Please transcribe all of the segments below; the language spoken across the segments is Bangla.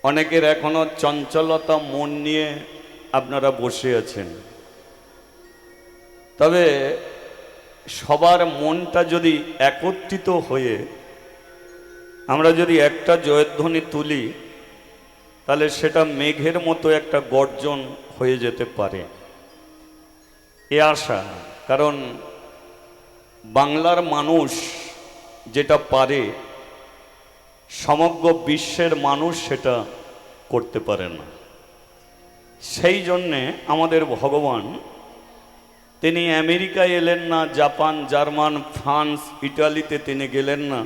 অনেকের এখনো চঞ্চলতা মন নিয়ে আপনারা বসে আছেন। তবে সবার মনটা যদি একত্রিত হয়ে আমরা যদি একটা জয়ধ্বনি তুলি, তাহলে সেটা মেঘের মতো একটা গর্জন হয়ে যেতে পারে, এ আশা। কারণ বাংলার মানুষ যেটা পারে, সমগ্র বিশ্বের মানুষ সেটা করতে পারে না। সেই জন্যে আমাদের ভগবান, তিনি আমেরিকায় এলেন না, জাপান, জার্মান, ফ্রান্স, ইটালিতে তিনি গেলেন না,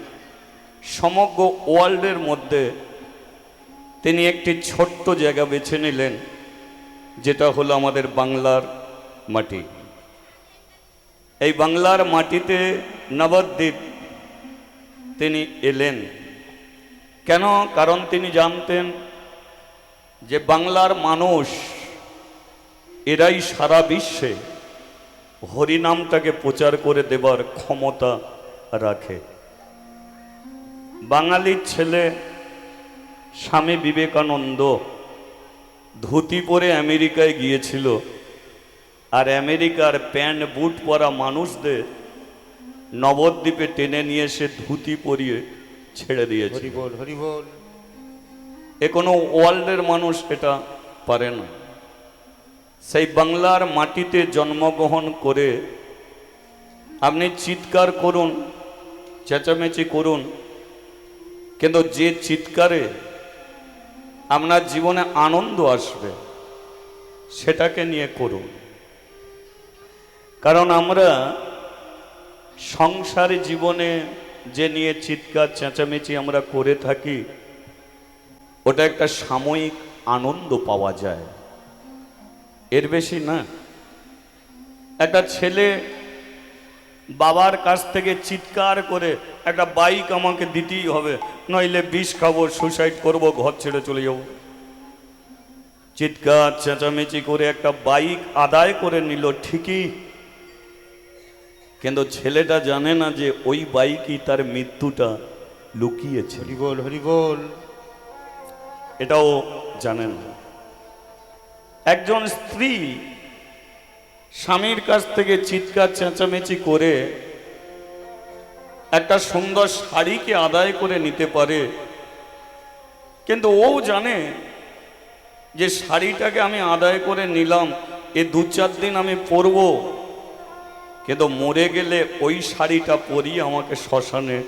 সমগ্র ওয়ার্ল্ডের মধ্যে তিনি একটি ছোট্ট জায়গা বেছে নিলেন, যেটা হলো আমাদের বাংলার মাটি। এই বাংলার মাটিতে নবদ্বীপ তিনি এলেন কেন? কারণ তিনি জানতেন যে বাংলার মানুষ এরাই সারা বিশ্বে হরিনামটাকে প্রচার করে দেবার ক্ষমতা রাখে। বাঙালির ছেলে স্বামী বিবেকানন্দ ধুতি পরে আমেরিকায় গিয়েছিল, আর আমেরিকার প্যান্ট বুট পরা মানুষদের নবদ্বীপে টেনে নিয়ে এসে ধুতি পরিয়ে ছেড়ে দিয়েছে। হরিবল হরিবল। এ কোনো ওয়ার্ল্ডের মানুষ এটা পারে না। সেই বাংলার মাটিতে জন্মগ্রহণ করে আপনি চিৎকার করুন, চেঁচামেচি করুন, কিন্তু যে চিৎকারে আপনার জীবনে আনন্দ আসবে সেটাকে নিয়ে করুন। কারণ আমরা সংসারে জীবনে যে নিয়ে চিৎকার চেঁচামেচি আমরা করে থাকি, ওটা একটা সাময়িক আনন্দ পাওয়া যায়, এর বেশি না। একটা ছেলে বাবার কাছ থেকে চিৎকার করে একটা বাইক আমাকে দিতেই হবে, নইলে বিষ খাবো, সুসাইড করব, ঘর ছেড়ে চলে যাব, চিৎকার চেঁচামেচি করে একটা বাইক আদায় করে নিল ঠিকই, কিন্তু ছেলেটা জানে না যে ওই বাইকই তার মৃত্যুটা লুকিয়েছে। হরিবল হরিবল। এটাও জানে না। একজন স্ত্রী স্বামীর কাছ থেকে চিৎকার চেঁচামেচি করে একটা সুন্দর শাড়িকে আদায় করে নিতে পারে, কিন্তু ও জানে যে শাড়িটাকে আমি আদায় করে নিলাম, এ 2-4 দিন আমি পরবো, কিন্তু মরে গেলে ওই শাড়িটা পরিয়ে আমাকে শ্মশানে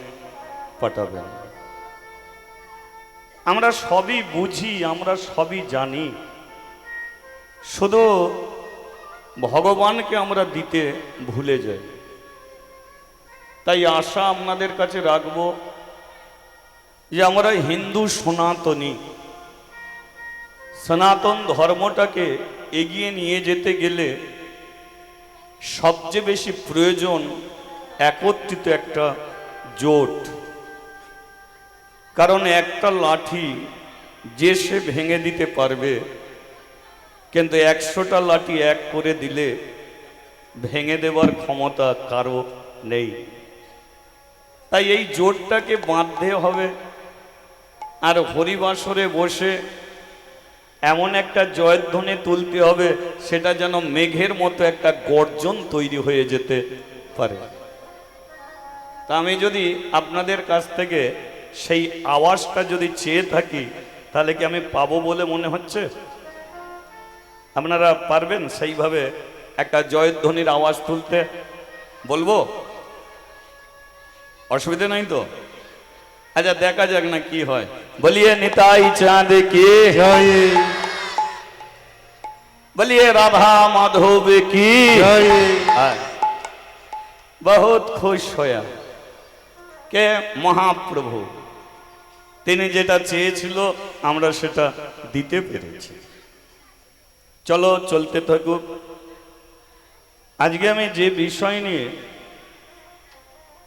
পাঠাবে। আমরা সবই বুঝি, আমরা সবই জানি, শুধু ভগবানকে আমরা দিতে ভুলে যাই। তাই আশা আপনাদের কাছে রাখবো যে আমরা হিন্দু সনাতনী, সনাতন ধর্মটাকে এগিয়ে নিয়ে যেতে গেলে সবচেয়ে বেশি প্রয়োজন একত্রিত একটা জোট। কারণ একটা লাঠি যে সে ভেঙে দিতে পারবে, কিন্তু 100টা লাঠি এক করে দিলে ভেঙে দেবার ক্ষমতা কারো নেই। তাই এই জোটটাকে বাঁধতে হবে, আর হরিবাসরে বসে এমন একটা জয়ধ্বনি তুলতে হবে সেটা যেন মেঘের মতো একটা গর্জন তৈরি হয়ে যেতে পারে। তা আমি যদি আপনাদের কাছ থেকে সেই আওয়াজটা যদি চেয়ে থাকি, তাহলে কি আমি পাবো বলে মনে হচ্ছে? আপনারা পারবেন সেইভাবে একটা জয়ধ্বনির আওয়াজ তুলতে? বলবো, অসুবিধা নাই তো? আচ্ছা, দেখা যাক না কি হয়। বলিয়ে নিতাই চাঁদ কি জয়, বলিয়ে রাধা মাধব কি জয়। বহুত খুশ হয়া কে মহাপ্রভু, তিনি যেটা চেয়েছিল আমরা সেটা দিতে পেরেছি। চলো চলতে থাকুক। আজকে আমি যে বিষয় নিয়ে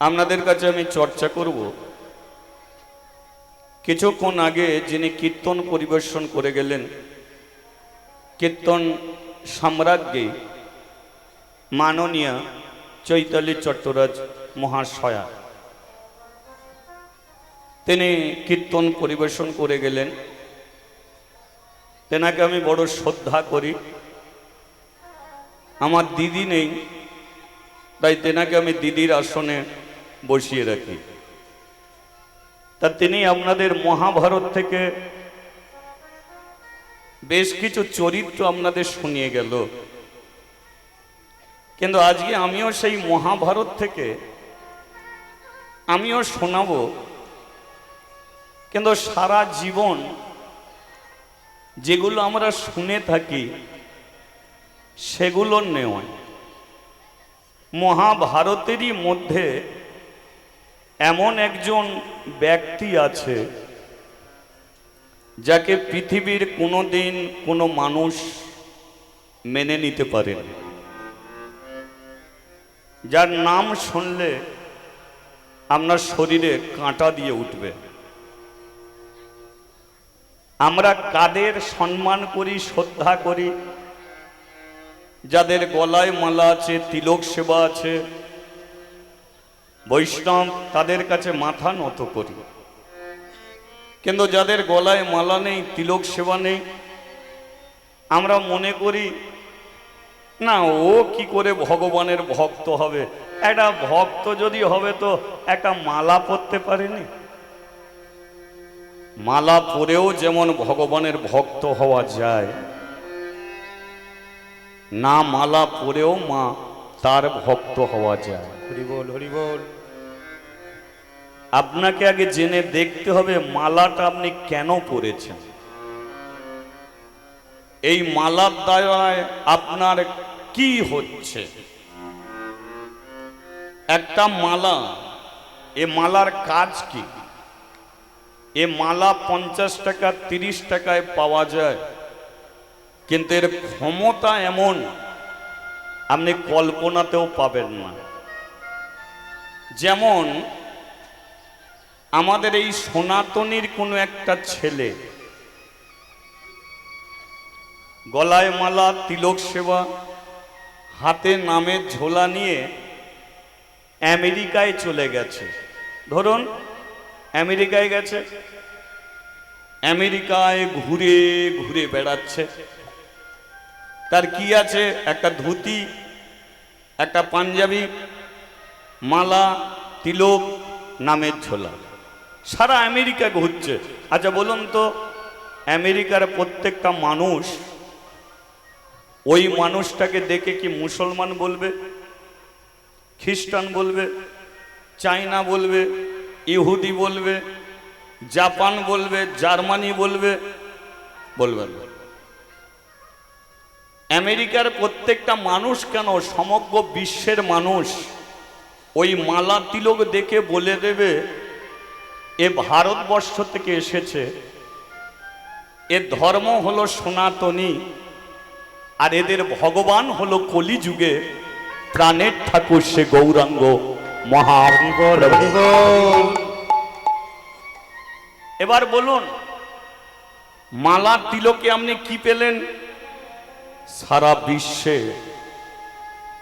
আপনাদের কাছে আমি চর্চা করব, কিছুক্ষণ আগে যিনি কীর্তন পরিবেশন করে গেলেন, কীর্তন সাম্রাজ্ঞী মাননীয়া চৈতালি চট্টরাজ মহাশয়া, তিনি কীর্তন পরিবেশন করে গেলেন। তেনাকে আমি বড় শ্রদ্ধা করি। আমার দিদি নেই, তাই তেনাকে আমি দিদির আসনে বসিয়ে রাখি। তা তিনি আপনাদের মহাভারত থেকে বেশ কিছু চরিত্র আপনাদের শুনিয়ে গেল, কিন্তু আজকে আমিও সেই মহাভারত থেকে আমিও শোনাবো। কিন্তু সারা জীবন যেগুলো আমরা শুনে থাকি সেগুলো নয়। মহাভারতেরই মধ্যে এমন একজন ব্যক্তি আছে যাকে পৃথিবীর কোনোদিন কোনো মানুষ মেনে নিতে পারেনি, যার নাম শুনলে আপনার শরীরে কাঁটা দিয়ে উঠবে। আমরা কাদের সম্মান করি, শ্রদ্ধা করি? যাদের গলায় মালা আছে, তিলক সেবা আছে, বৈষ্ণব, তাদের কাছে মাথা নত করি। কিন্তু যাদের গলায় মালা নেই, তিলক সেবা নেই, আমরা মনে করি না ও কি করে ভগবানের ভক্ত হবে। একটা ভক্ত যদি হবে তো একটা মালা পরতে পারেনি। মালা পরেও যেমন ভগবানের ভক্ত হওয়া যায়, না মালা পরেও মা তার ভক্ত হওয়া যায়। হরি বল, হরি বল। আপনাকে আগে জেনে দেখতে হবে মালাটা আপনি কেন পরেছেন। এই মালার দ্বারায় আপনার কি হচ্ছে? একটা মালা, এ মালার কাজ কি? এ মালা 50 টাকা 30 টাকায় পাওয়া যায়, কিন্তু এর ক্ষমতা এমন আপনি কল্পনাতেও পাবেন না। যেমন আমাদের এই সনাতনীর কোনো একটা ছেলে গলায় মালা, তিলক সেবা, হাতে নামের ঝোলা নিয়ে আমেরিকায় চলে গেছে। ধরুন আমেরিকায় গেছে, আমেরিকায় ঘুরে ঘুরে বেড়াচ্ছে। তার কি আছে? একটা ধুতি, একটা পাঞ্জাবি, মালা, তিলক, নামের ঝোলা, সারা আমেরিকা ঘুরছে। আচ্ছা বলুন তো, আমেরিকার প্রত্যেকটা মানুষ ওই মানুষটাকে দেখে কি মুসলমান বলবে, খ্রিস্টান বলবে, চায়না বলবে, ইহুদি বলবে, জাপান বলবে, জার্মানি বলবে? বলবে না। আমেরিকার প্রত্যেকটা মানুষ কেন, সমগ্র বিশ্বের মানুষ ওই মালা তিলক দেখে বলে দেবে এ ভারতবর্ষ থেকে এসেছে, এর ধর্ম হলো সনাতনী, আর এদের ভগবান হলো কলিযুগে প্রাণের ঠাকুর সে গৌরাঙ্গ মহাপ্রভু। এবার বলুন, মালা তিলকে আপনি কি পেলেন? সারা বিশ্বে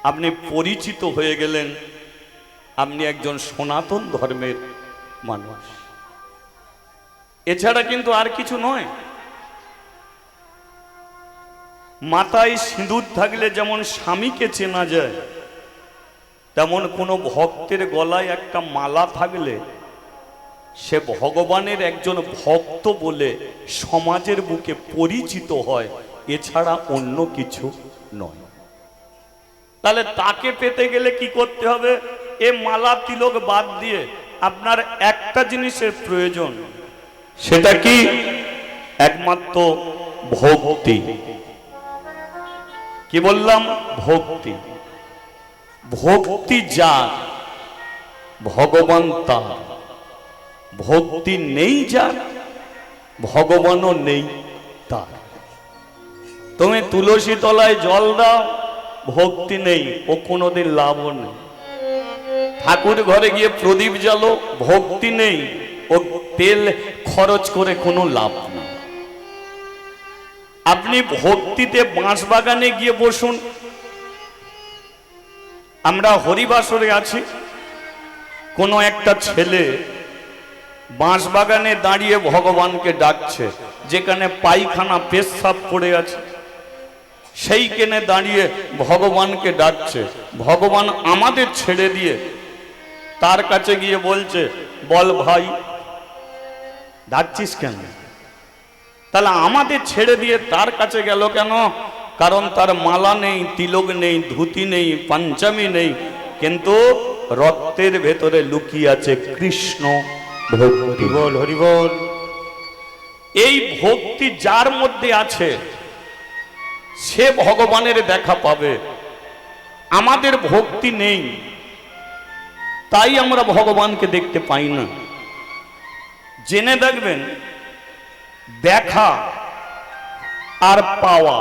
আপনি পরিচিত হয়ে গেলেন, আপনি একজন সনাতন ধর্মের মানুষ। এছাড়া কিন্তু আর কিছু নয়। মাথায় সিঁদুর থাকলে যেমন স্বামীকে চেনা যায়, তেমন কোনো ভক্তের গলায় একটা মালা থাকলে সে ভগবানের একজন ভক্ত বলে সমাজের বুকে পরিচিত হয়, এছাড়া অন্য কিছু নয়। তাহলে তাকে পেতে গেলে কি করতে হবে? এ মালা তিলক বাদ দিয়ে আপনার একটা জিনিসের প্রয়োজন, সেটা কি? একমাত্র ভক্তি। কি বললাম? ভক্তি। ভক্তি যার, ভগবান তার। ভক্তি নেই যার, ভগবানও নেই তার। তুমি তুলসী তলায় জল দাও, ভক্তি নেই, ও কোনোদিন লাভও নেই। ঠাকুর ঘরে গিয়ে প্রদীপ জ্বালো, ভক্তি নেই, ও তেল খরচ করে কোনো লাভ নেই। আপনি ভক্তিতে বাঁশবাগানে গিয়ে বসুন। আমরা হরিবাসরে আছি, কোনো একটা ছেলে বাঁশবাগানে দাঁড়িয়ে ভগবানকে ডাকছে, যেখানে পায়খানা পেশাব পড়ে আছে, সেইখানে দাঁড়িয়ে ভগবানকে ডাকছে। ভগবান আমাদের ছেড়ে দিয়ে তার কাছে গিয়ে বলছে, বল ভাই ডাকছিস কেন? তাহলে আমাদের ছেড়ে দিয়ে তার কাছে গেল কেন? কারণ তার মালা নেই, তিলক নেই, ধুতি নেই, পাঞ্জাবি নেই, কিন্তু রক্তের ভেতরে লুকিয়ে আছে কৃষ্ণ ভক্তি। বল হরি বল। এই ভক্তি যার মধ্যে আছে সে ভগবানের দেখা পাবে। আমাদের ভক্তি নেই, তাই আমরা ভগবানকে দেখতে পাই না। জেনে দেখবেন, দেখা আর পাওয়া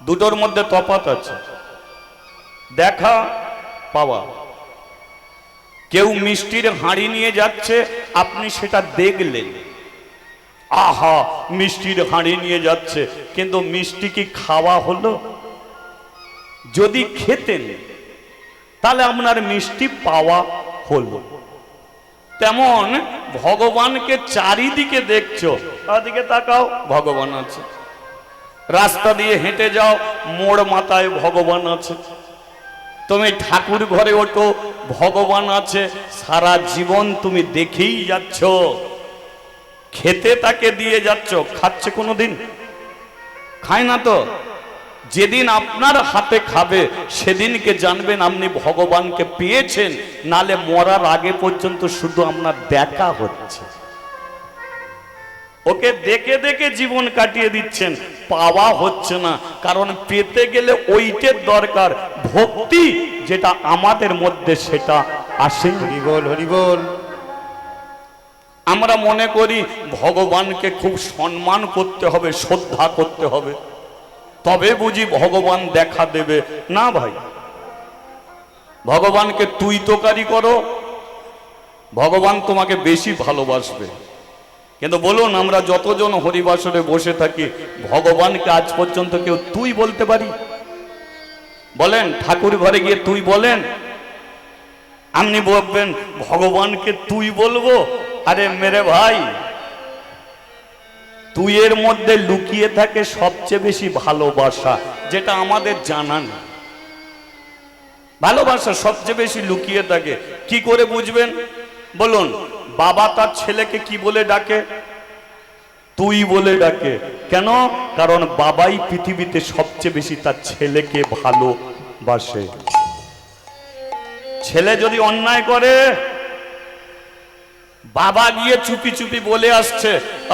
দুটোর মধ্যে তফাৎ আছে। দেখা পাওয়া, কেউ মিষ্টির হাঁড়ি নিয়ে যাচ্ছে, আপনি সেটা দেখলেন, আহা মিষ্টির হাঁড়ি নিয়ে যাচ্ছে, কিন্তু মিষ্টি কি খাওয়া হলো? যদি খেতেন তাহলে আপনার মিষ্টি পাওয়া হলো। তেমন ভগবানকে চারিদিকে দেখছো, তাদিকে তাকাও, ভগবান আছে। রাস্তা দিয়ে হেঁটে যাও, মোড় মাথায় ভগবান আছে। তুমি ঠাকুর ঘরে ওঠো, ভগবান আছে। সারা জীবন তুমি দেখেই যাচ্ছ, খেতে তাকে দিয়ে যাচ্ছ। খাচ্ছে কোনোদিন? খায় না তো। যেদিন আপনার হাতে খাবে সেদিনকে জানবেন আপনি ভগবানকে পেয়েছেন, নালে মরার আগে পর্যন্ত শুধু আপনার দেখা হচ্ছে। ওকে দেখে দেখে জীবন কাটিয়ে দিচ্ছেন, পাওয়া হচ্ছে না। কারণ পেতে গেলে ওইটার দরকার, ভক্তি যেটা আমাদের মধ্যে সেটা আসে। হরি বল হরি বল। আমরা মনে করি ভগবানকে খুব সম্মান করতে হবে, শ্রদ্ধা করতে হবে, তবে বুঝি ভগবান দেখা দেবে। না ভাই, ভগবানকে তুই তোকারি করো, ভগবান তোমাকে বেশি ভালোবাসবে। কিন্তু বলুন, আমরা যতজন হরিবাসরে বসে থাকি, ভগবানকে আজ পর্যন্ত কেউ তুই বলতে পারি? বলেন, ঠাকুর ঘরে গিয়ে তুই বলেন? আপনি বলবেন ভগবানকে তুই বলবো? আরে মেরে ভাই, তুইয়ের মধ্যে লুকিয়ে থাকে সবচেয়ে বেশি ভালোবাসা, যেটা আমাদের জানা নেই। ভালোবাসা সবচেয়ে বেশি লুকিয়ে থাকে। কি করে বুঝবেন বলুন? বাবা তার ছেলেকে কি বলে ডাকে? তুই বলে ডাকে। কেন? কারণ বাবাই পৃথিবীতে সবচেয়ে বেশি তার ছেলেকে ভালোবাসে। ছেলে যদি অন্যায় করে, বাবা গিয়ে চুপি চুপি বলে আসছে,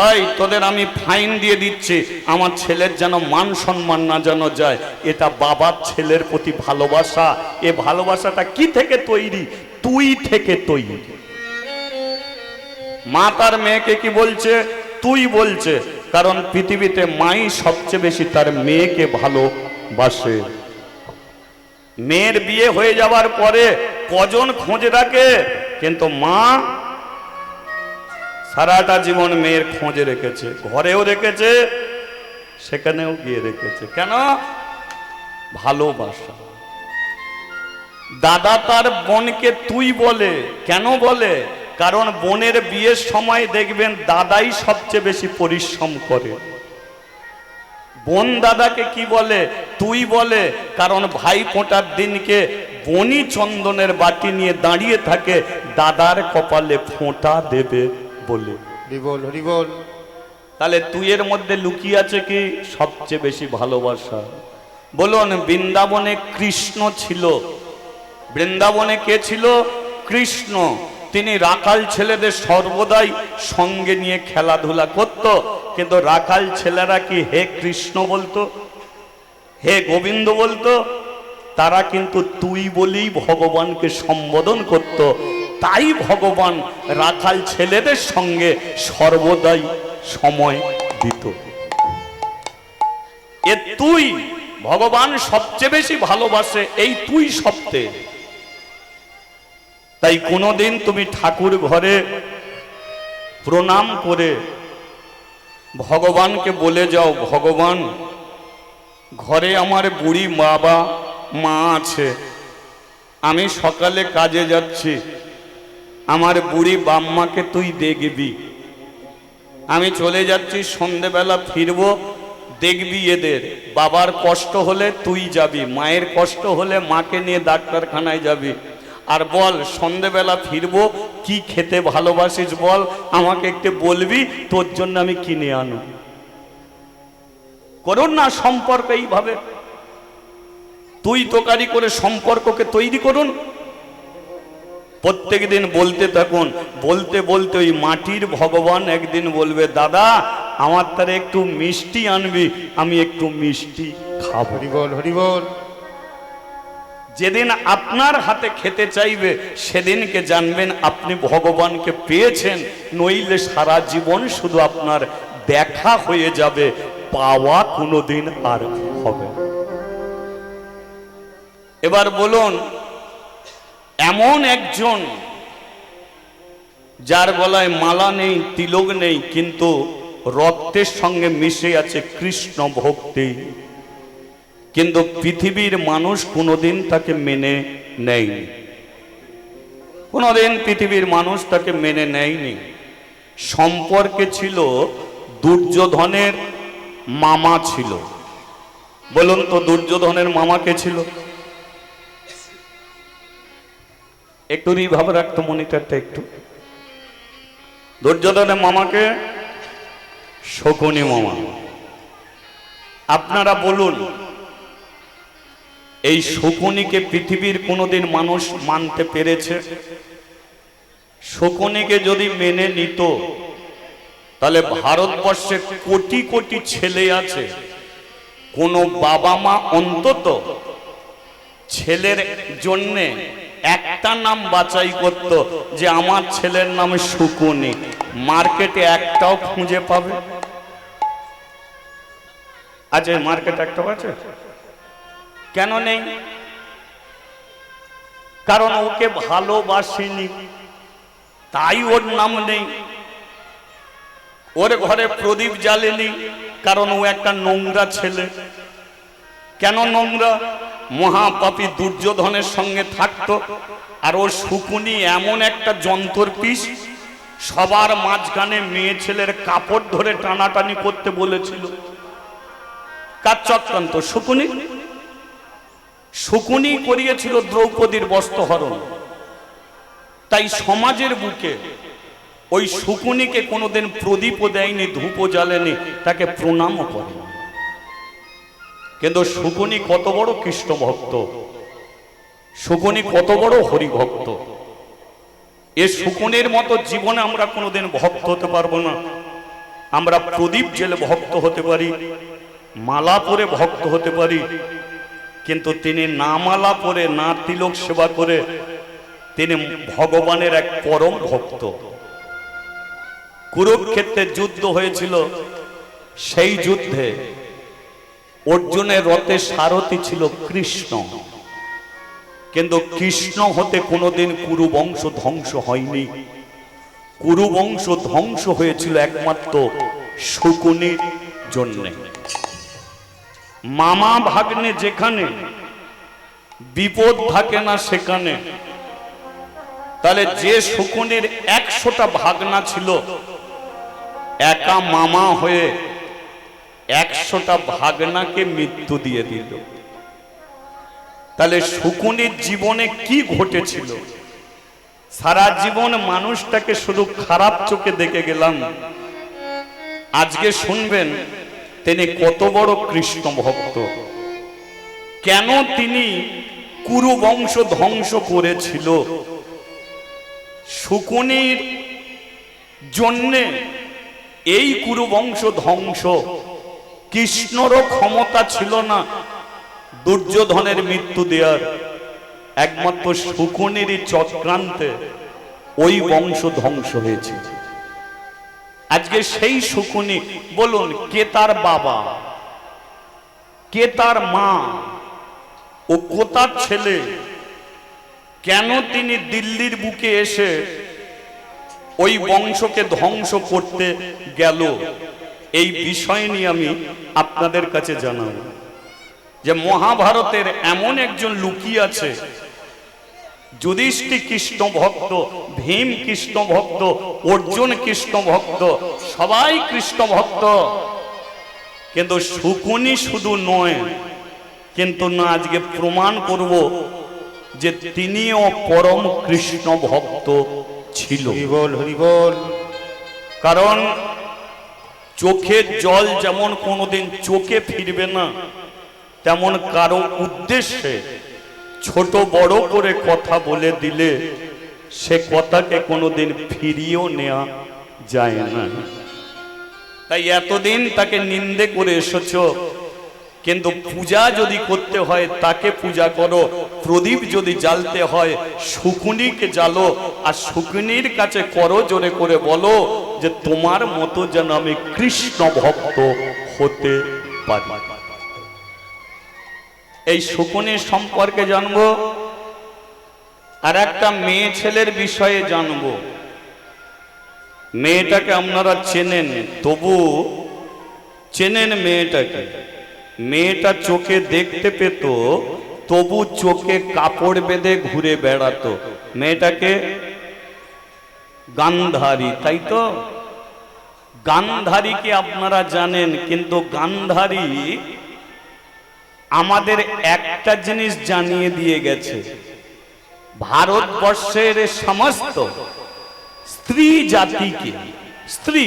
এই তোদের আমি ফাইন দিয়ে দিচ্ছি, আমার ছেলের যেন মান সম্মান না যেন যায়। এটা বাবার ছেলের প্রতি ভালোবাসা। এ ভালোবাসাটা কি থেকে তৈরি? তুই থেকে তৈরি। মা তার মেয়েকে কি বলছে? তুই বলছে। কারণ পৃথিবীতে মাই সবচেয়ে বেশি তার মেয়েকে ভালোবাসে। মেয়ের বিয়ে হয়ে যাওয়ার পরে কজন খোঁজ রাখে, কিন্তু মা সারাটা জীবন মেয়ের খোঁজে রেখেছে, ঘরেও রেখেছে, সেখানেও গিয়ে রেখেছে। কেন? ভালোবাসা। দাদা তার বোনকে তুই বলে। কেন বলে? কারণ বোনের বিয়ের সময় দেখবেন দাদাই সবচেয়ে বেশি পরিশ্রম করে। বোন দাদাকে কি বলে? তুই বলে। কারণ ভাই ফোঁটার দিনকে বোনই চন্দনের বাটি নিয়ে দাঁড়িয়ে থাকে দাদার কপালে ফোঁটা দেবে বলে। হরি বল। তাহলে তুইয়ের মধ্যে লুকিয়ে আছে কি? সবচেয়ে বেশি ভালোবাসা। বলুন, বৃন্দাবনে কৃষ্ণ ছিল। বৃন্দাবনে কে ছিল? কৃষ্ণ। তিনি রাখাল ছেলেদের সর্বদাই সঙ্গে নিয়ে খেলাধুলা করত। কিন্তু রাখাল ছেলেরা কি হে কৃষ্ণ বলতো, হে গোবিন্দ বলতো? তারা কিন্তু তুই বলেই ভগবানকে সম্বোধন করত। তাই ভগবান রাখাল ছেলেদের সঙ্গে সর্বদাই সময় দিত। এ তুই ভগবান সবচেয়ে বেশি ভালোবাসে, এই তুই সপ্তে। তাই কোনোদিন তুমি ঠাকুর ঘরে প্রণাম করে ভগবানকে বলে যাও, ভগবান ঘরে আমার বুড়ি বাবা মা আছে, আমি সকালে কাজে যাচ্ছি, আমার বুড়ি বাম্মাকে তুই দেখবি। আমি চলে যাচ্ছি, সন্ধেবেলা ফিরবো, দেখবি এদের বাবার কষ্ট হলে তুই যাবি, মায়ের কষ্ট হলে মাকে নিয়ে ডাক্তারখানায় যাবি, আর বল সন্ধেবেলা ফিরবো, কি খেতে ভালোবাসিস বল, আমাকে একটু বলবি, তোর জন্য আমি কিনে আনো। করুন না সম্পর্ক এইভাবে, তুই তোকারি করে সম্পর্ককে তৈরি করুন। প্রত্যেক দিন বলতে থাকুন, বলতে বলতে ওই মাটির ভগবান একদিন বলবে, দাদা আমার তারে একটু মিষ্টি আনবি, আমি একটু মিষ্টি খাবো। হরি বল, হরি বল। যেদিন আপনার হাতে খেতে চাইবে সেদিনকে জানবেন আপনি ভগবানকে পেয়েছেন, নইলে সারা জীবন শুধু আপনার দেখা হয়ে যাবে, পাওয়া কোনোদিন আর হবে। এবার বলুন, এমন একজন যার গলায় মালা নেই, তিলক নেই, কিন্তু রক্তের সঙ্গে মিশে আছে কৃষ্ণ ভক্তি, কিন্তু পৃথিবীর মানুষ কোনোদিন তাকে মেনে নেয়নি, কোনোদিন পৃথিবীর মানুষ তাকে মেনে নেয়নি। সম্পর্কে ছিল দুর্যোধনের মামা ছিল। বলুন তো দুর্যোধনের মামা কে ছিল? একটু ভাবে রাখতো মনিটরটা একটু। দুর্যোধনের মামাকে শকুনি মামা। আপনারা বলুন, এই শকুনিকে পৃথিবীর কোনোদিন মানুষ মানতে পেরেছে? শকুনিকে যদি মেনে নিত তাহলে ভারতবর্ষে কোটি কোটি ছেলে আছে, কোন বাবা মা অন্তত ছেলের জন্যে একটা নাম বাছাই করত যে আমার ছেলের নাম শকুনি, মার্কেটে একটাও খুঁজে পাবে? আচ্ছা মার্কেটে একটাও আছে? কেন নেই? কারণ ওকে ভালোবাসেনি, তাই ওর নাম নেই। ওর ঘরে প্রদীপ জ্বালেনি, কারণ ও একটা নোংরা ছেলে। কেন নোংরা? মহাপাপী দুর্যোধনের সঙ্গে থাকতো, আর ও শকুনি এমন একটা যন্ত্র পিস, সবার মাঝখানে মেয়ে ছেলের কাপড় ধরে টানাটানি করতে বলেছিল। কার চক্রান্ত? শকুনি। শকুনি করিয়েছিল দ্রৌপদীর বস্ত্রহরণ। তাই সমাজের বুকে ওই শকুনিকে কোনোদিন প্রদীপও দেয়নি, ধূপও জ্বালেনি, তাকে প্রণামও করে। কিন্তু শকুনি কত বড় কৃষ্ণ ভক্ত, শকুনি কত বড় হরি ভক্ত। এ শকুনির মতো জীবনে আমরা কোনোদিন ভক্ত হতে পারবো না। আমরা প্রদীপ জেলে ভক্ত হতে পারি, মালা পরে ভক্ত হতে পারি, কিন্তু তিনি না মালা পরে, না তিলক সেবা করে, তিনি ভগবানের এক পরম ভক্ত। কুরুক্ষেত্রে যুদ্ধ হয়েছিল, সেই যুদ্ধে অর্জুনের রথের সারথি ছিল কৃষ্ণ, কিন্তু কৃষ্ণ হতে কোনোদিন কুরু বংশ ধ্বংস হয়নি। কুরু বংশ ধ্বংস হয়েছিল একমাত্র শকুনির জন্য। মামা ভাগ্নে যেখানে, বিপদ থাকে না সেখানে। তাহলে যে শকুনির 100টা ভাগনা ছিল, একা মামা হয়ে 100টা ভাগনাকে মৃত্যু দিয়ে দিল। তাহলে শকুনির জীবনে কি ঘটেছিল? সারা জীবন মানুষটাকে শুধু খারাপ চোখে দেখে গেলাম। আজকে শুনবেন তিনি কত বড় কৃষ্ণ ভক্ত, কেন তিনি কুরু বংশ ধ্বংস করেছিল। শকুনির জন্যে এই কুরু বংশ ধ্বংস। কৃষ্ণরও ক্ষমতা ছিল না দুর্যোধনের মৃত্যু দেওয়ার, একমাত্র শকুনিরই চক্রান্তে ওই বংশ ধ্বংস হয়েছে। আজকে সেই শকুনি, বলুন কে তার বাবা, কে তার মা, ও কোথার ছেলে, কেন তিনি দিল্লির বুকে এসে ওই বংশকে ধ্বংস করতে গেল? এই বিষয় নিয়ে আমি আপনাদের কাছে জানাবো যে মহাভারতের এমন একজন লুকিয়ে আছে যুধিষ্ঠির কৃষ্ণ ভক্ত, ভীম কৃষ্ণ ভক্ত, অর্জুন কৃষ্ণ ভক্ত, সবাই কৃষ্ণ ভক্ত, কিন্তু শকুনি শুধু নয়। কিন্তু না, আজকে প্রমাণ করব যে তিনিও পরম কৃষ্ণ ভক্ত ছিল। কারণ চোখের জল যেমন কোনোদিন চোখে ফিরবে না, তেমন কারো উদ্দেশ্যে ছোট বড় করে কথা বলে দিলে সে কথাকে কোনোদিন ফিরিয়েও নেওয়া যায় না। তাই এতদিন তাকে নিন্দে করে এসেছ, কিন্তু পূজা যদি করতে হয় তাকে পূজা করো, প্রদীপ যদি জ্বালতে হয় শকুনিকে জ্বালো, আর শকুনির কাছে করো জোরে করে বলো যে তোমার মতো যেন আমি কৃষ্ণ ভক্ত হতে পারি। এই শকুনির সম্পর্কে জানবো, আর একটা মেয়ে ছেলের বিষয়ে জানবো। মেয়েটাকে আপনারা চেনেন, তবু চেনেন মেয়েটাকে। মেয়েটা চোখে দেখতে পেত, তবু চোখে কাপড় বেঁধে ঘুরে বেড়াতো। মেয়েটাকে গান্ধারী, তাই তো? গান্ধারীকে আপনারা জানেন, কিন্তু গান্ধারী আমাদের একটা জিনিস জানিয়ে দিয়ে গেছে, ভারতবর্ষের সমস্ত স্ত্রী জাতিকে, স্ত্রী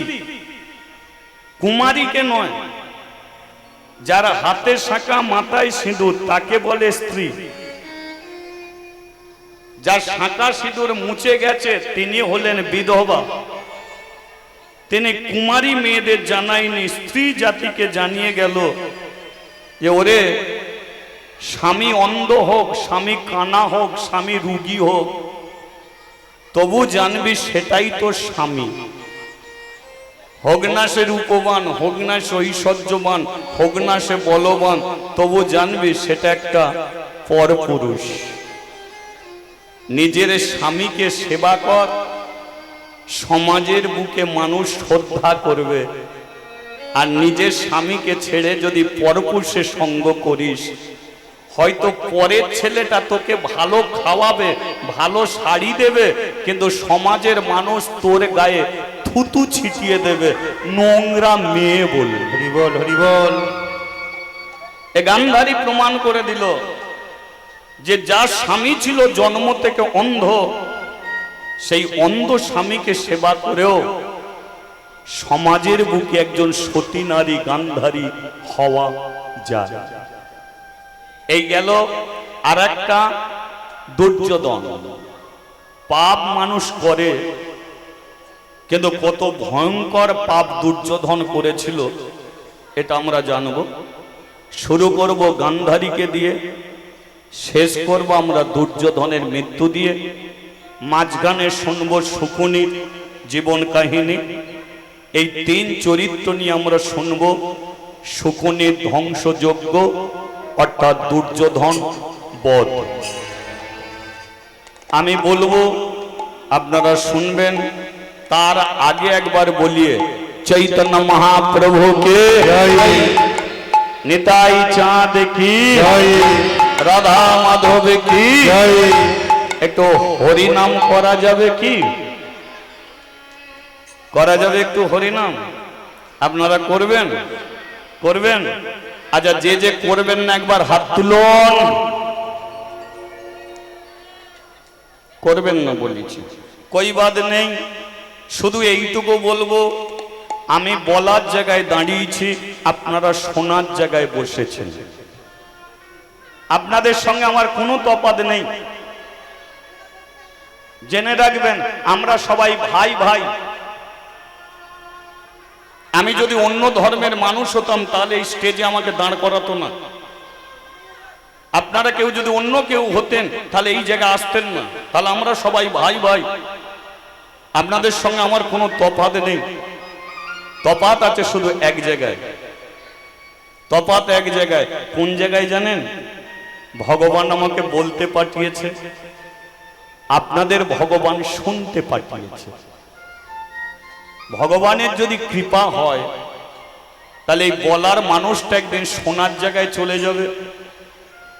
কুমারীকে নয়, যারা হাতে শাঁখা মাথায় সিঁদুর তাকে বলে স্ত্রী। যার শাঁখা সিঁদুর মুছে গেছে তিনি হলেন বিধবা। তিনি কুমারী মেয়েদের জানায়নি, স্ত্রী জাতিকে জানিয়ে গেল যে ওরে, স্বামী অন্ধ হোক, স্বামী কানা হোক, স্বামী রুগী হোক, তবু জানবি সেটাই তো স্বামী। হোক না সে রূপবান, হোক না সে ঐশ্বর্যবান, হোক না সে বলবান, তবু জানবি সেটা একটা পরপুরুষ। নিজের স্বামীকে সেবা কর, সমাজের বুকে মানুষ শ্রদ্ধা করবে। আর নিজের স্বামীকে ছেড়ে যদি পরপুরুষে সঙ্গ করিস, হয়তো পরের ছেলেটা তোকে ভালো খাওয়াবে, ভালো শাড়ি দেবে, কিন্তু সমাজের মানুষ তোর গায়ে থুতু ছিটিয়ে দেবে, নোংরা মেয়ে বলে। হরিবল হরিবল। এ গান্ধারী প্রমাণ করে দিল যে যার স্বামী ছিল জন্ম থেকে অন্ধ, সেই অন্ধ স্বামীকে সেবা করেও সমাজের বুকে একজন সতী নারী গান্ধারী হওয়া যায়। এই গেল আর একটা দুর্যোধন। পাপ মানুষ করে, কিন্তু কত ভয়ঙ্কর পাপ দুর্যোধন করেছিল এটা আমরা জানব। শুরু করব গান্ধারীকে দিয়ে, শেষ করব আমরা দুর্যোধনের মৃত্যু দিয়ে, মাঝখানে শুনব শকুনির জীবন কাহিনী। এই তিন চরিত্র নিয়ে আমরা শুনব শকুনির ধ্বংসযজ্ঞ অর্থাৎ দুর্যোধন বধ। আমি বলবো, আপনারা শুনবেন। তার আগে একবার বলিয়ে চৈতন্য মহাপ্রভুকে জয়, নিতাই চাঁদ কি জয়, রাধা মাধব কি জয়। একটু হরিনাম করা যাবে কি? করা যাবে একটু হরিনাম? আপনারা করবেন? করবেন? আচ্ছা, যে যে করবেন না একবার হাত তুলুন। করবেন না বলেছি, কই বাদ নেই। শুধু এইটুকু বলবো, আমি বলার জায়গায় দাঁড়িয়েছি, আপনারা শোনার জায়গায় বসেছেন। আপনাদের সঙ্গে আমার কোনো তফাৎ নেই। জেনে রাখবেন, আমরা সবাই ভাই ভাই। আমি যদি অন্য ধর্মের মানুষ হতাম তাহলে এই স্টেজে আমাকে দাঁড় করাতো না। আপনারা কেউ যদি অন্য কেউ হতেন তাহলে এই জায়গায় আসতেন না। তাহলে আমরা সবাই ভাই ভাই। আপনাদের সঙ্গে আমার কোনো তফাৎ নেই। তফাৎ আছে শুধু এক জায়গায়। তফাৎ এক জায়গায়। কোন জায়গায় জানেন? ভগবান আমাকে বলতে পাঠিয়েছে, আপনাদের ভগবান শুনতে পাঠিয়েছে। ভগবানের যদি কৃপা হয় তাহলে এই বলার মানুষটা একদিন শোনার জায়গায় চলে যাবে,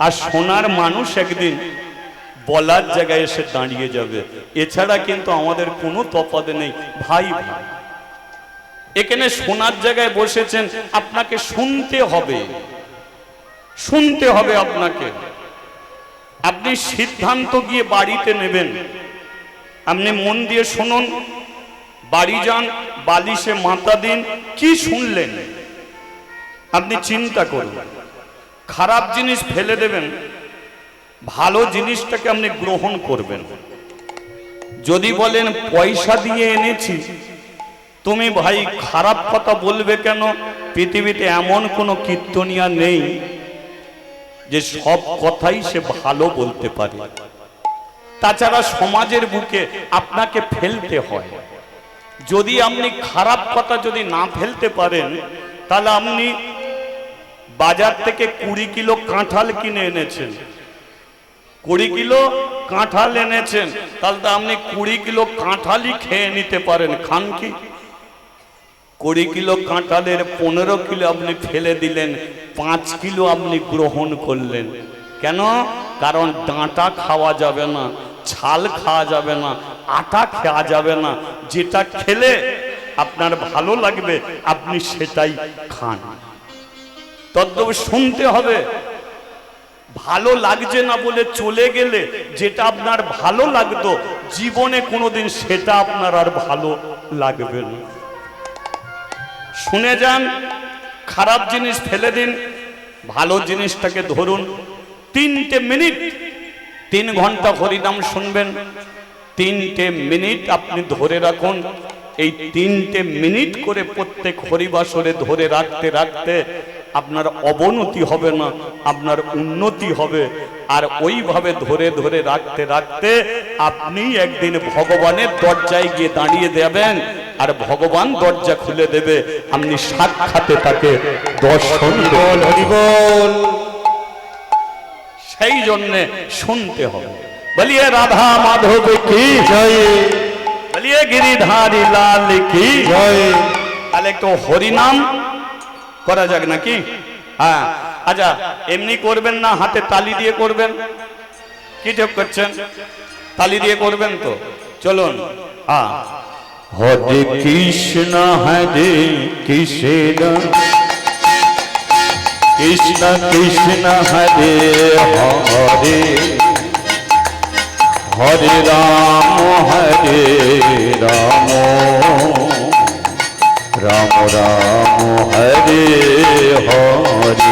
আর শোনার মানুষ একদিন বলার জায়গায় এসে দাঁড়িয়ে যাবে। এছাড়া কিন্তু আমাদের কোনো তফাৎ নেই, ভাই ভাই। এখানে শোনার জায়গায় বসেছেন, আপনাকে শুনতে হবে, শুনতে হবে আপনাকে। আপনি সিদ্ধান্ত গিয়ে বাড়িতে নেবেন। আপনি মন দিয়ে শুনুন, বাড়ি যান, বালিশে মাথা দিন, কি শুনলেন আপনি চিন্তা করুন। খারাপ জিনিস ফেলে দেবেন, ভালো জিনিসটাকে আপনি গ্রহণ করবেন। যদি বলেন পয়সা দিয়ে এনেছি, তুমি ভাই খারাপ কথা বলবে কেন? পৃথিবীতে এমন কোনো কীর্তনিয়া নেই যে সব কথাই সে ভালো বলতে পারে। তাছাড়া সমাজের বুকে আপনাকে ফেলতে হয়। যদি আপনি খারাপ কথা যদি না ফেলতে পারেন, তাহলে আপনি বাজার থেকে 20 কিলো কাঁঠাল কিনে এনেছেন, 20 কিলো কাঁঠাল এনেছেন, তাহলে তো আপনি 20 কিলো কাঁঠালই খেয়ে নিতে পারেন। খান কি? 20 কিলো কাঁঠালের 15 কিলো আপনি ফেলে দিলেন, 5 কিলো আপনি গ্রহণ করলেন। কেন? কারণ ডাঁটা খাওয়া যাবে না, ছাল খাওয়া যাবে না, আটা খাওয়া যাবে না। যেটা খেলে আপনার ভালো লাগবে আপনি সেটাই খান। তদ্রূপ শুনতে হবে। ভালো লাগছে না বলে চলে গেলে যেটা আপনার ভালো লাগতো জীবনে কোনোদিন সেটা আপনার আর ভালো লাগবে না। শুনে যান, খারাপ জিনিস ফেলে দিন, ভালো জিনিসটাকে ধরুন। 3টে মিনিট, 3 ঘন্টা হরিনাম শুনবেন, 3টে মিনিট আপনি ধরে রাখুন। এই 3টে মিনিট করে প্রত্যেক হরিবাসরে ধরে রাখতে রাখতে আপনার অবনতি হবে না, আপনার উন্নতি হবে। আর ওইভাবে ধরে ধরে রাখতে রাখতে আপনি একদিন ভগবানের দরজায় গিয়ে দাঁড়িয়ে দেবেন, আর ভগবান দরজা খুলে দেবে, আপনি সাক্ষাতে তাকে দর্শন করবেন। সেই জন্যে শুনতে হবে। বলিয়ে রাধা মাধব কি জয়, বলিয়ে গিরিধারী লাল কি জয়। তাহলে একটু হরিনাম করা যাক নাকি? হ্যাঁ, আচ্ছা এমনি করবেন না, হাতে তালি দিয়ে করবেন? কি ঠিক করছেন? তালি দিয়ে করবেন তো? চলুন। হ্যাঁ, হরে কৃষ্ণ হরে কৃষ্ণ কৃষ্ণ কৃষ্ণ হরে হরে, হরে রাম রাম রাম হরে হরে।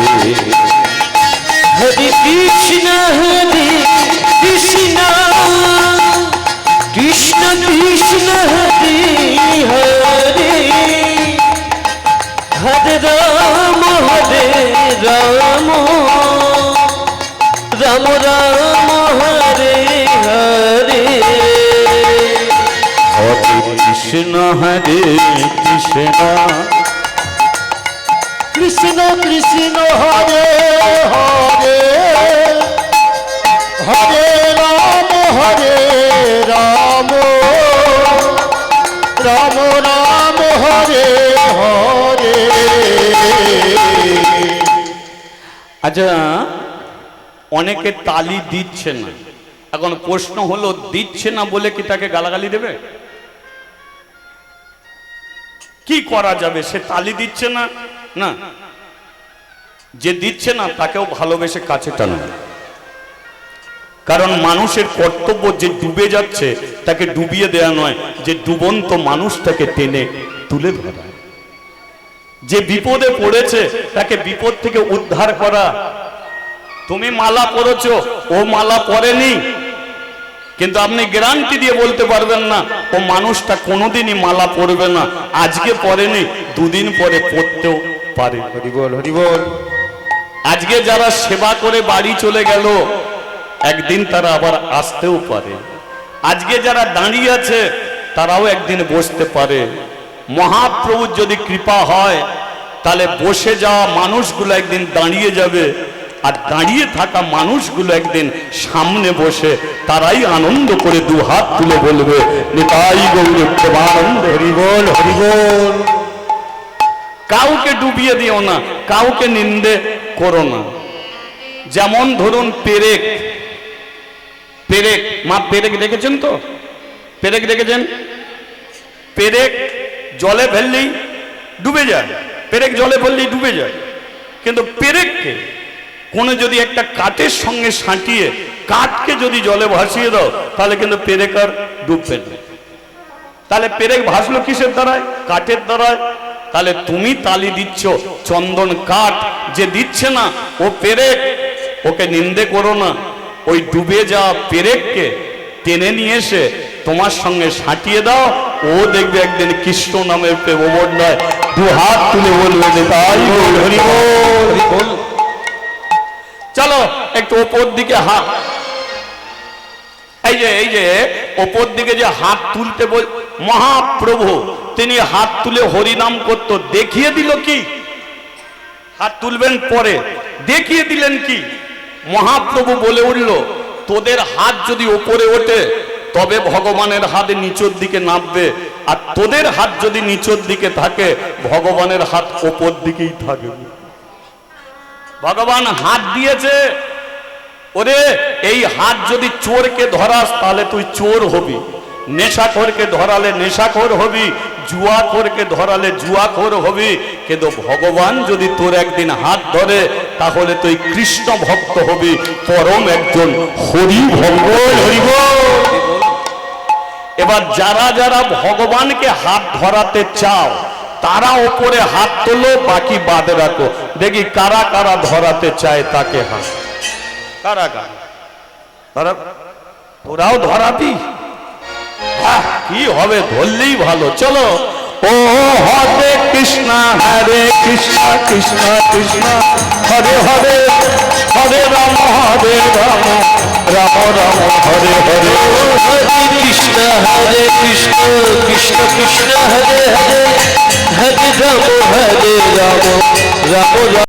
হরে কৃষ্ণ কৃষ্ণ কৃষ্ণ হরে হরে, হরে রাম রাম রাম রাম হরে হরে। হরে কৃষ্ণ হরে কৃষ্ণ কৃষ্ণ কৃষ্ণ হরে হরে, হরে রাম রাম রাম রাম হরে হরে। আচ্ছা, অনেকে তালি দিচ্ছে না। এখন প্রশ্ন হলো, দিচ্ছে না বলে কি তাকে গালাগালি দেবে? কি করা যাবে? সে তালি দিচ্ছে না, না, যে দিচ্ছে না তাকেও ভালোবেসে কাছে টানো। কারণ মানুষের কর্তব্য, যে ডুবে যাচ্ছে তাকে ডুবিয়ে দেয়া নয়, যে ডুবন্ত মানুষটাকে টেনে তুলে ধরা, যে বিপদে পড়েছে তাকে বিপদ থেকে উদ্ধার করা। তুমি মালা পরেছো, ও মালা পরেনি, কিন্তু আপনি গ্যারান্টি দিয়ে বলতে পারবেন না ও মানুষটা কোনোদিনই মালা পরবে না। আজকে পরেনি, 2 দিন পরে পড়তেও পারে। হরি বল, হরি বল। আজকে যারা সেবা করে বাড়ি চলে গেল, একদিন তারা আবার আসতেও পারে। আজকে যারা দাঁড়িয়ে আছে তারাও একদিন বসতে পারে। মহাপ্রভুর যদি কৃপা হয় তাহলে বসে যাওয়া মানুষগুলো একদিন দাঁড়িয়ে যাবে, আর দাঁড়িয়ে থাকা মানুষগুলো একদিন সামনে বসে তারাই আনন্দ করে 2 হাত তুলে বলবে, নিতাই গৌর প্রেমানন্দ, হরি বল, হরি বল। কাউকে ডুবিয়ে দিও না, কাউকে নিন্দে করো না। যেমন ধরুন পেরেক, মা পেরেক দেখেছেন তো? পেরেক দেখেছেন? পেরেক জলে ফেললেই ডুবে যায়, পেরেক জলে ফেললেই ডুবে যায়। কিন্তু পেরেককে কোনো যদি একটা কাঠের সঙ্গে সাঁটিয়ে কাঠকে যদি জলে ভাসিয়ে দাও তাহলে কিন্তু পেরেক আর ডুববে না। তাহলে পেরেক ভাসলো কিসের দ্বারায়? কাঠের দ্বারায়। তাহলে তুমি তালি দিচ্ছ, চন্দন কাঠ যে দিচ্ছে না ও পেরেক, ওকে নিন্দে করো না। ওই ডুবে যাওয়া পেরেককে টেনে নিয়ে এসে তোমার সঙ্গে সাঁটিয়ে দাও, ও দেখবে একদিন কৃষ্ণ নামের প্রেমবন্যায় দু হাত তুলে বলবে যে তাই বল, হরি বল, হরি বল। চলো একটু ওপর দিকে হাত, এই যে ওপর দিকে যে হাত তুলতে বল, মহাপ্রভু তিনি হাত তুলে হরিনাম করত, দেখিয়ে দিল কি? হাত তুলবেন পরে দেখিয়ে দিলেন কি? মহাপ্রভু বলে উঠল, তোদের হাত যদি ওপরে ওঠে তবে ভগবানের হাত নিচের দিকে নামবে, আর তোদের হাত যদি নিচের দিকে থাকে ভগবানের হাত ওপর দিকেই থাকবে। ভগবান হাত দিয়েছে, ওরে এই হাত যদি চোরকে ধরাস তাহলে তুই চোর হবি, নেশাখোরকে ধরালে নেশাখোর হবি, জুয়াখোরকে ধরালে জুয়াখোর হবি। কিন্তু ভগবান যদি তোর একদিন হাত ধরে তাহলে তুই কৃষ্ণ ভক্ত হবি, পরম একজন হরি ভক্ত। হরি বল। এবার যারা যারা ভগবানকে হাত ধরাতে চাও তারা ওপরে হাত তোলো, বাকি বাদে রাখো। দেখি কারা কারা ধরাতে চায় তাকে হাত, কারা কারা ধরা। তোরাও ধরাবি? কি হবে, ধরলেই ভালো। চলো, ও হরে কৃষ্ণ হরে কৃষ্ণ কৃষ্ণ কৃষ্ণ হরে হরে, হরে রাম হরে রাম রাম রাম হরে হরে। হরে কৃষ্ণ হরে কৃষ্ণ কৃষ্ণ কৃষ্ণ হরে হরে, হরে রাম রাম রাম।